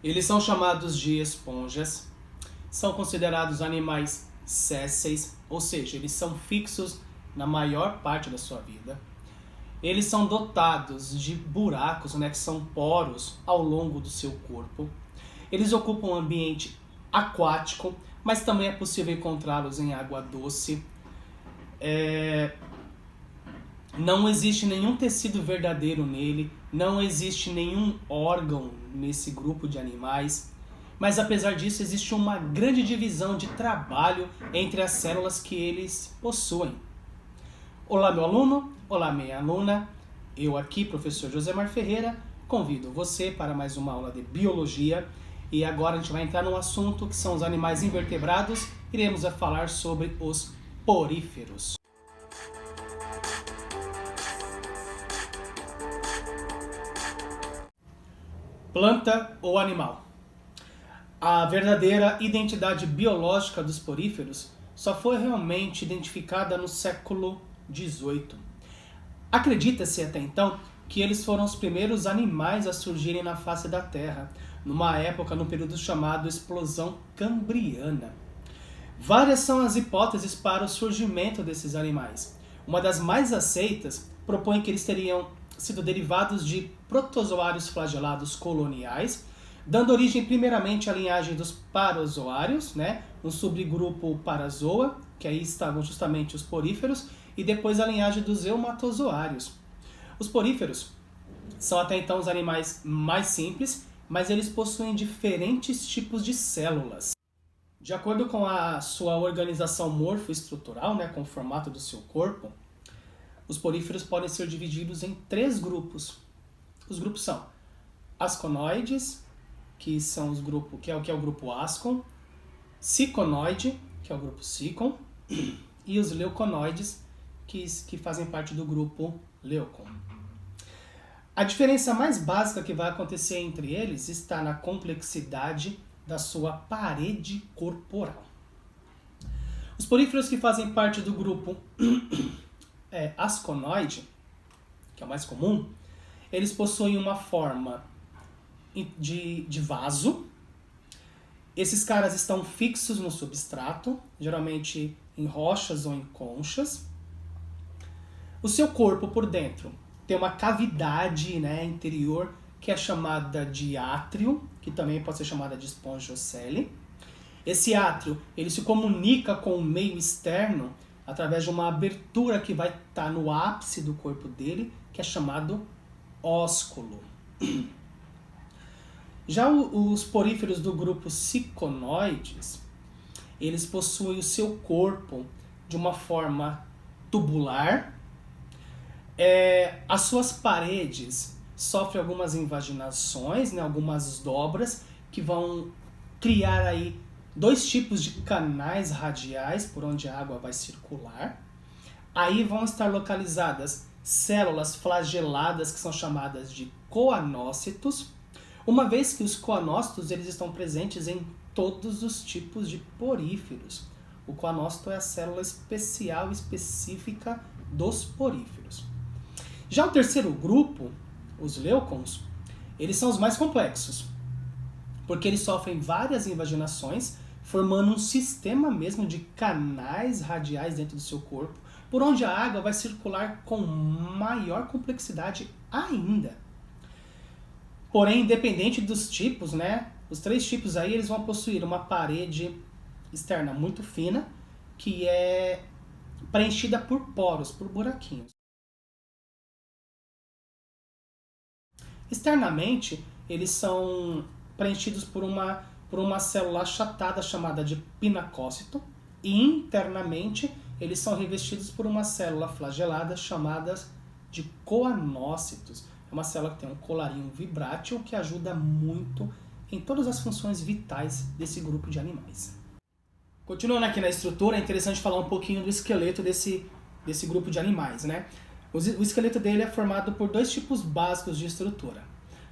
Eles são chamados de esponjas, são considerados animais sésseis, ou seja, eles são fixos na maior parte da sua vida. Eles são dotados de buracos, que são poros ao longo do seu corpo. Eles ocupam um ambiente aquático, mas também é possível encontrá-los em água doce. Não existe nenhum tecido verdadeiro nele, não existe nenhum órgão nesse grupo de animais, mas apesar disso existe uma grande divisão de trabalho entre as células que eles possuem. Olá meu aluno, olá minha aluna, eu aqui, professor Josemar Ferreira, convido você para mais uma aula de biologia e agora a gente vai entrar num assunto que são os animais invertebrados, iremos falar sobre os poríferos. Planta ou animal? A verdadeira identidade biológica dos poríferos só foi realmente identificada no século XVIII. Acredita-se até então que eles foram os primeiros animais a surgirem na face da Terra, numa época, no período chamado Explosão Cambriana. Várias são as hipóteses para o surgimento desses animais. Uma das mais aceitas propõe que eles teriam sido derivados de protozoários flagelados coloniais, dando origem primeiramente à linhagem dos parozoários, um subgrupo Parazoa, que aí estavam justamente os poríferos, e depois a linhagem dos eumatozoários. Os poríferos são até então os animais mais simples, mas eles possuem diferentes tipos de células. De acordo com a sua organização morfoestrutural, com o formato do seu corpo, os poríferos podem ser divididos em 3 grupos. Os grupos são asconoides, que é o grupo Ascon, ciconoide, que é o grupo Cicon, e os leuconoides, que fazem parte do grupo Leucon. A diferença mais básica que vai acontecer entre eles está na complexidade da sua parede corporal. Os poríferos que fazem parte do grupo asconoide, que é o mais comum, eles possuem uma forma de vaso. Esses caras estão fixos no substrato, geralmente em rochas ou em conchas. O seu corpo por dentro tem uma cavidade interior que é chamada de átrio, que também pode ser chamada de espongiocele. Esse átrio ele se comunica com o meio externo através de uma abertura que vai estar no ápice do corpo dele, que é chamado ósculo. Já os poríferos do grupo ciconoides, eles possuem o seu corpo de uma forma tubular. As suas paredes sofrem algumas invaginações, algumas dobras, que vão criar aí 2 tipos de canais radiais por onde a água vai circular. Aí vão estar localizadas células flageladas que são chamadas de coanócitos, uma vez que os coanócitos eles estão presentes em todos os tipos de poríferos. O coanócito é a célula especial específica dos poríferos. Já o terceiro grupo, os leucons, eles são os mais complexos, porque eles sofrem várias invaginações, formando um sistema mesmo de canais radiais dentro do seu corpo, por onde a água vai circular com maior complexidade ainda. Porém, independente dos tipos, os 3 tipos aí eles vão possuir uma parede externa muito fina, que é preenchida por poros, por buraquinhos. Externamente, eles são preenchidos por uma célula achatada chamada de pinacócito, e internamente eles são revestidos por uma célula flagelada chamada de coanócitos. É uma célula que tem um colarinho vibrátil que ajuda muito em todas as funções vitais desse grupo de animais. Continuando aqui na estrutura, é interessante falar um pouquinho do esqueleto desse grupo de animais, O esqueleto dele é formado por 2 tipos básicos de estrutura.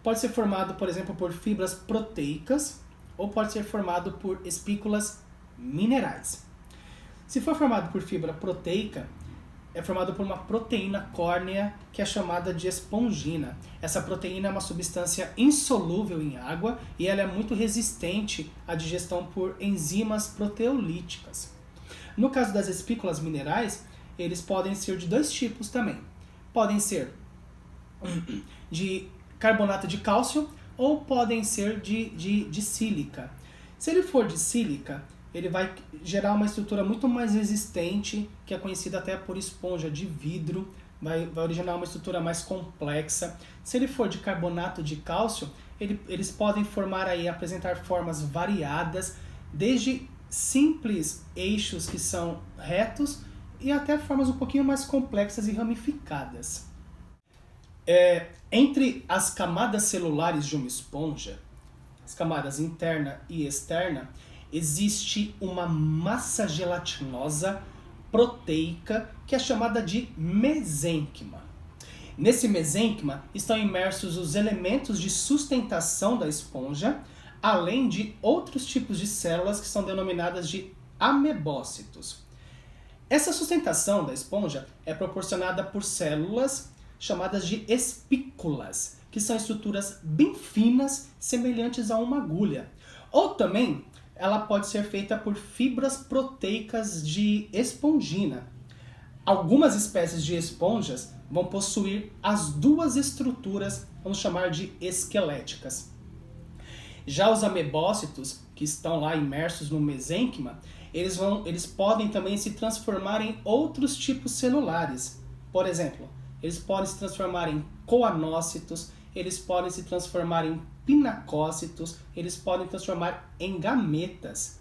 Pode ser formado, por exemplo, por fibras proteicas ou pode ser formado por espículas minerais. Se for formado por fibra proteica, é formado por uma proteína córnea que é chamada de espongina. Essa proteína é uma substância insolúvel em água e ela é muito resistente à digestão por enzimas proteolíticas. No caso das espículas minerais, eles podem ser de dois tipos também. Podem ser de carbonato de cálcio ou podem ser de sílica. Se ele for de sílica, ele vai gerar uma estrutura muito mais resistente, que é conhecida até por esponja de vidro, vai originar uma estrutura mais complexa. Se ele for de carbonato de cálcio, eles podem apresentar formas variadas, desde simples eixos que são retos e até formas um pouquinho mais complexas e ramificadas. Entre as camadas celulares de uma esponja, as camadas interna e externa, existe uma massa gelatinosa proteica que é chamada de mesênquima. Nesse mesênquima estão imersos os elementos de sustentação da esponja, além de outros tipos de células que são denominadas de amebócitos. Essa sustentação da esponja é proporcionada por células chamadas de espículas, que são estruturas bem finas, semelhantes a uma agulha. Ou também ela pode ser feita por fibras proteicas de espongina. Algumas espécies de esponjas vão possuir as duas estruturas, vamos chamar de esqueléticas. Já os amebócitos, que estão lá imersos no mesênquima, eles podem também se transformar em outros tipos celulares. Por exemplo, eles podem se transformar em coanócitos, eles podem se transformar em pinacócitos, eles podem transformar em gametas.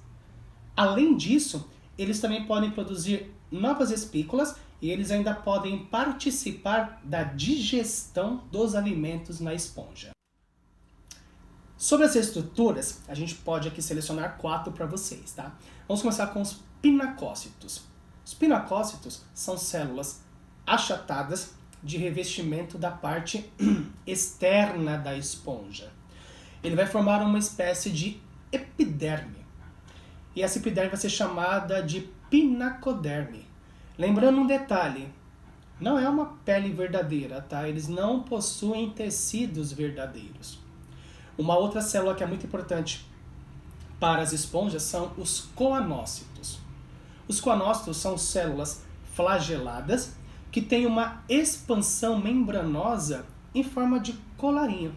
Além disso, eles também podem produzir novas espículas e eles ainda podem participar da digestão dos alimentos na esponja. Sobre as estruturas, a gente pode aqui selecionar 4 para vocês, tá? Vamos começar com os pinacócitos. Os pinacócitos são células achatadas de revestimento da parte externa da esponja. Ele vai formar uma espécie de epiderme. E essa epiderme vai ser chamada de pinacoderme. Lembrando um detalhe, não é uma pele verdadeira, tá? Eles não possuem tecidos verdadeiros. Uma outra célula que é muito importante para as esponjas são os coanócitos. Os coanócitos são células flageladas que têm uma expansão membranosa em forma de colarinho.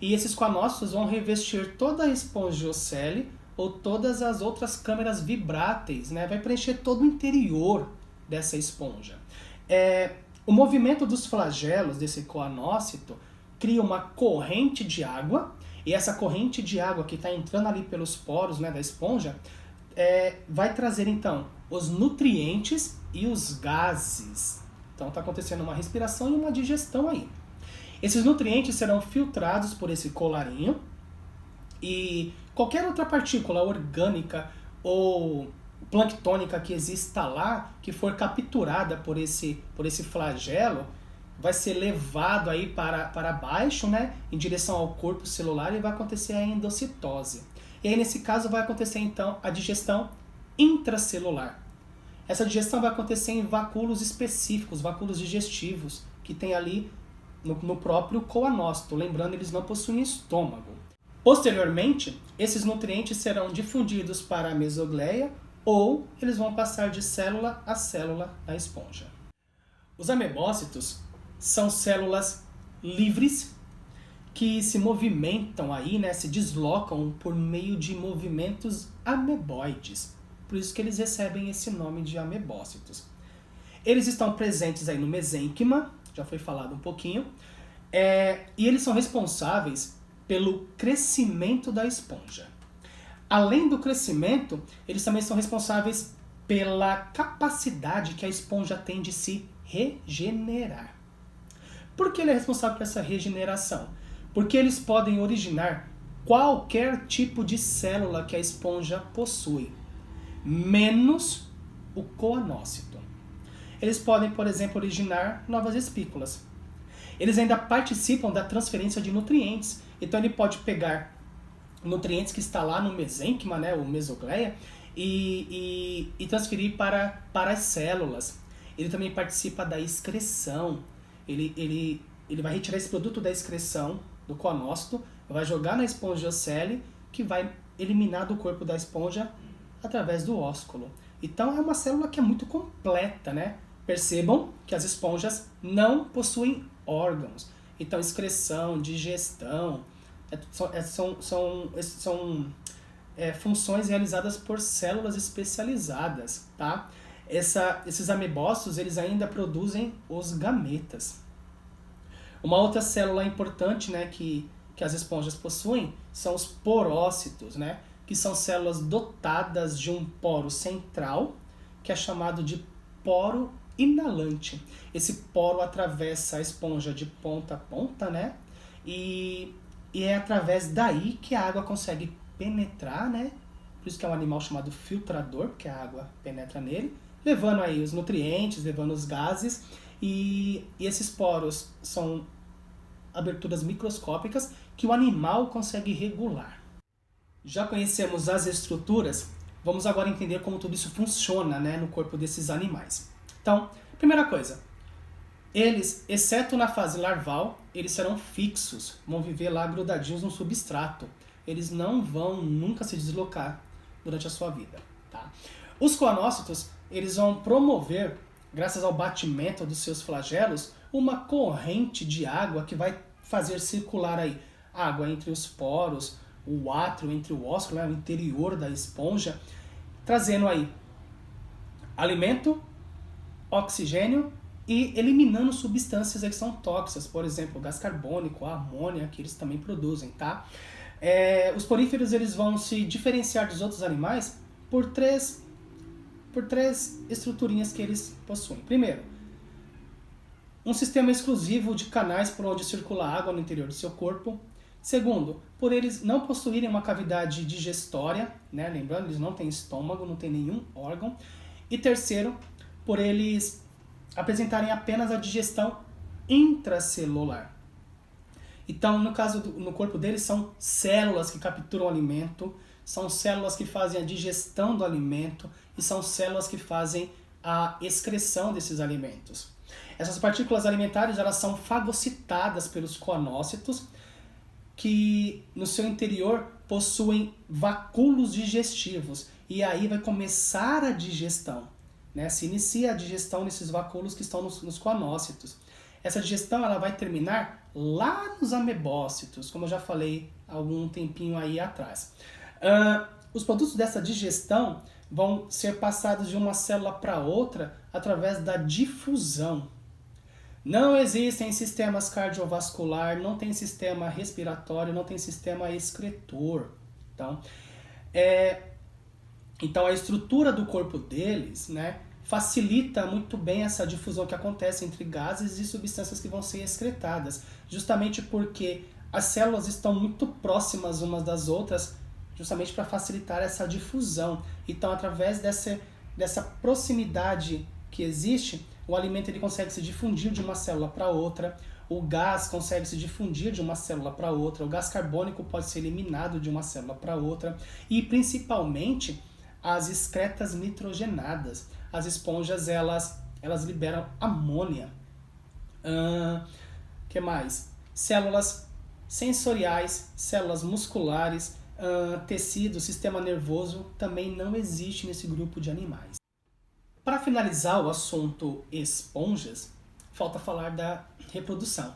E esses coanócitos vão revestir toda a espongiocele ou todas as outras câmeras vibráteis, né? Vai preencher todo o interior dessa esponja. O movimento dos flagelos desse coanócito cria uma corrente de água, e essa corrente de água que está entrando ali pelos poros, né, da esponja, vai trazer então os nutrientes e os gases. Então está acontecendo uma respiração e uma digestão aí. Esses nutrientes serão filtrados por esse colarinho e qualquer outra partícula orgânica ou planctônica que exista lá, que for capturada por esse flagelo, vai ser levado aí para baixo, né, em direção ao corpo celular e vai acontecer a endocitose. E aí nesse caso vai acontecer então a digestão intracelular. Essa digestão vai acontecer em vacúolos específicos, vacúolos digestivos, que tem ali no próprio coanócito. Lembrando, eles não possuem estômago. Posteriormente, esses nutrientes serão difundidos para a mesogleia ou eles vão passar de célula a célula da esponja. Os amebócitos são células livres que se movimentam aí, né, se deslocam por meio de movimentos ameboides. Por isso que eles recebem esse nome de amebócitos. Eles estão presentes aí no mesênquima, já foi falado um pouquinho, e eles são responsáveis pelo crescimento da esponja. Além do crescimento, eles também são responsáveis pela capacidade que a esponja tem de se regenerar. Por que ele é responsável por essa regeneração? Porque eles podem originar qualquer tipo de célula que a esponja possui, menos o coanócito. Eles podem, por exemplo, originar novas espículas. Eles ainda participam da transferência de nutrientes. Então ele pode pegar nutrientes que está lá no mesênquima, né, ou mesogleia, e transferir para as células. Ele também participa da excreção. Ele vai retirar esse produto da excreção do coanócito, vai jogar na espongiocele, que vai eliminar do corpo da esponja através do ósculo. Então é uma célula que é muito completa, né? Percebam que as esponjas não possuem órgãos. Então excreção, digestão, são funções realizadas por células especializadas, tá? Esses amebócitos, eles ainda produzem os gametas. Uma outra célula importante, né, que as esponjas possuem são os porócitos, né, que são células dotadas de um poro central, que é chamado de poro inalante. Esse poro atravessa a esponja de ponta a ponta, né, e é através daí que a água consegue penetrar, né, por isso que é um animal chamado filtrador, porque a água penetra nele, levando aí os nutrientes, levando os gases, e esses poros são aberturas microscópicas que o animal consegue regular. Já conhecemos as estruturas, vamos agora entender como tudo isso funciona, né, no corpo desses animais. Então, primeira coisa, eles, exceto na fase larval, eles serão fixos, vão viver lá grudadinhos no substrato. Eles não vão nunca se deslocar durante a sua vida. Tá? Os coanócitos, eles vão promover, graças ao batimento dos seus flagelos, uma corrente de água que vai fazer circular aí água entre os poros, o átrio entre o ósculo, né, o interior da esponja, trazendo aí alimento, oxigênio e eliminando substâncias que são tóxicas, por exemplo, o gás carbônico, a amônia, que eles também produzem, tá? Os poríferos, eles vão se diferenciar dos outros animais por três estruturinhas que eles possuem. Primeiro, um sistema exclusivo de canais por onde circula água no interior do seu corpo. Segundo, por eles não possuírem uma cavidade digestória, né? Lembrando, eles não têm estômago, não têm nenhum órgão. E terceiro, por eles apresentarem apenas a digestão intracelular. Então, no corpo deles, são células que capturam o alimento, são células que fazem a digestão do alimento e são células que fazem a excreção desses alimentos. Essas partículas alimentares, elas são fagocitadas pelos coanócitos, que no seu interior possuem vacúolos digestivos, e aí vai começar a digestão, né? Se inicia a digestão nesses vacúolos que estão nos coanócitos. Essa digestão, ela vai terminar lá nos amebócitos, como eu já falei há algum tempinho aí atrás. Os produtos dessa digestão vão ser passados de uma célula para outra através da difusão. Não existem sistemas cardiovascular, não tem sistema respiratório, não tem sistema excretor. Então a estrutura do corpo deles, né, facilita muito bem essa difusão que acontece entre gases e substâncias que vão ser excretadas, justamente porque as células estão muito próximas umas das outras, justamente para facilitar essa difusão. Então, através dessa proximidade que existe, o alimento ele consegue se difundir de uma célula para outra, o gás consegue se difundir de uma célula para outra, o gás carbônico pode ser eliminado de uma célula para outra, e principalmente as excretas nitrogenadas. As esponjas, elas liberam amônia. Que mais? Células sensoriais, células musculares, tecido, sistema nervoso também não existe nesse grupo de animais. Para finalizar o assunto esponjas, falta falar da reprodução.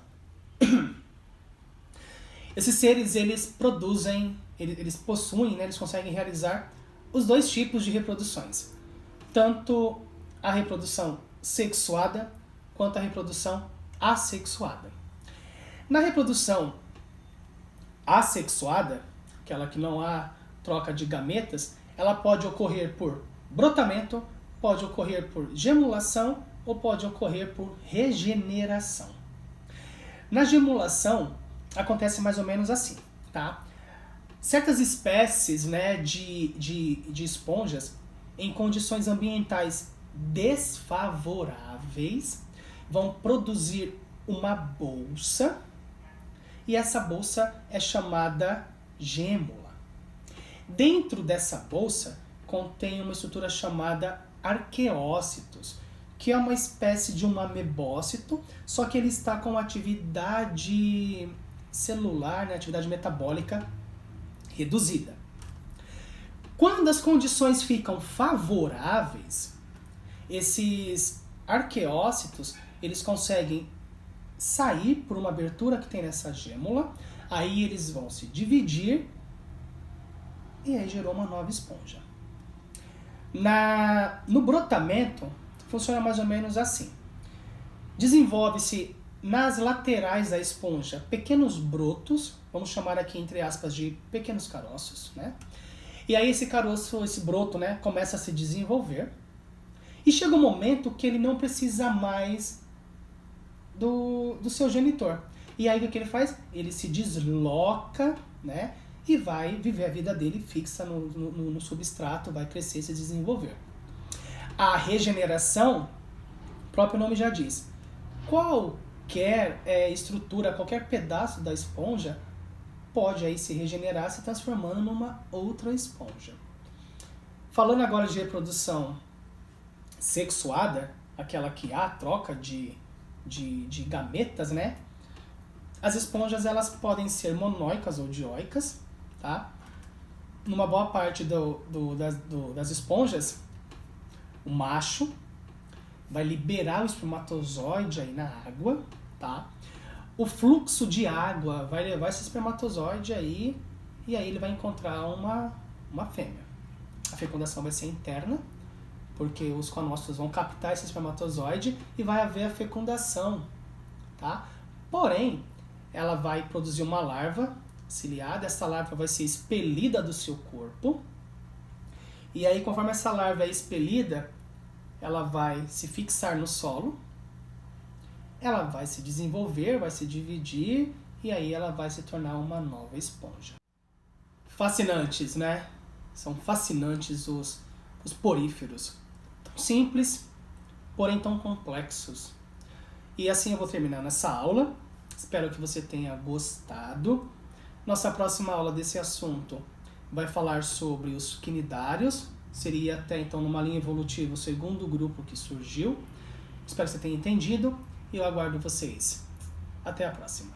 Esses seres, eles produzem, eles possuem, né, eles conseguem realizar os dois tipos de reproduções. Tanto a reprodução sexuada quanto a reprodução assexuada. Na reprodução assexuada, aquela que não há troca de gametas, ela pode ocorrer por brotamento, pode ocorrer por gemulação ou pode ocorrer por regeneração. Na gemulação, acontece mais ou menos assim, tá? Certas espécies, né, de esponjas, em condições ambientais desfavoráveis, vão produzir uma bolsa, e essa bolsa é chamada gêmula. Dentro dessa bolsa contém uma estrutura chamada arqueócitos, que é uma espécie de um amebócito, só que ele está com atividade celular, né, atividade metabólica reduzida. Quando as condições ficam favoráveis, esses arqueócitos, eles conseguem sair por uma abertura que tem nessa gêmula, aí eles vão se dividir e aí gerou uma nova esponja. No brotamento, funciona mais ou menos assim. Desenvolve-se nas laterais da esponja pequenos brotos, vamos chamar aqui entre aspas de pequenos caroços, né? E aí esse caroço, esse broto, né, começa a se desenvolver e chega um momento que ele não precisa mais do seu genitor. E aí o que ele faz? Ele se desloca, né, e vai viver a vida dele fixa no substrato, vai crescer e se desenvolver. A regeneração, o próprio nome já diz, qualquer estrutura, qualquer pedaço da esponja pode aí se regenerar, se transformando numa outra esponja. Falando agora de reprodução sexuada, aquela que há troca de gametas, né? As esponjas elas podem ser monóicas ou dioicas, tá? Numa boa parte das esponjas, o macho vai liberar o espermatozoide aí na água, tá? O fluxo de água vai levar esse espermatozoide aí, e aí ele vai encontrar uma fêmea. A fecundação vai ser interna, porque os conócitos vão captar esse espermatozoide e vai haver a fecundação, tá? Porém, ela vai produzir uma larva ciliada, essa larva vai ser expelida do seu corpo, e aí conforme essa larva é expelida, ela vai se fixar no solo, ela vai se desenvolver, vai se dividir, e aí ela vai se tornar uma nova esponja. Fascinantes, né? São fascinantes os poríferos. Tão simples, porém tão complexos. E assim eu vou terminando essa aula. Espero que você tenha gostado. Nossa próxima aula desse assunto vai falar sobre os quinidários. Seria até então, numa linha evolutiva, o segundo grupo que surgiu. Espero que você tenha entendido e eu aguardo vocês. Até a próxima.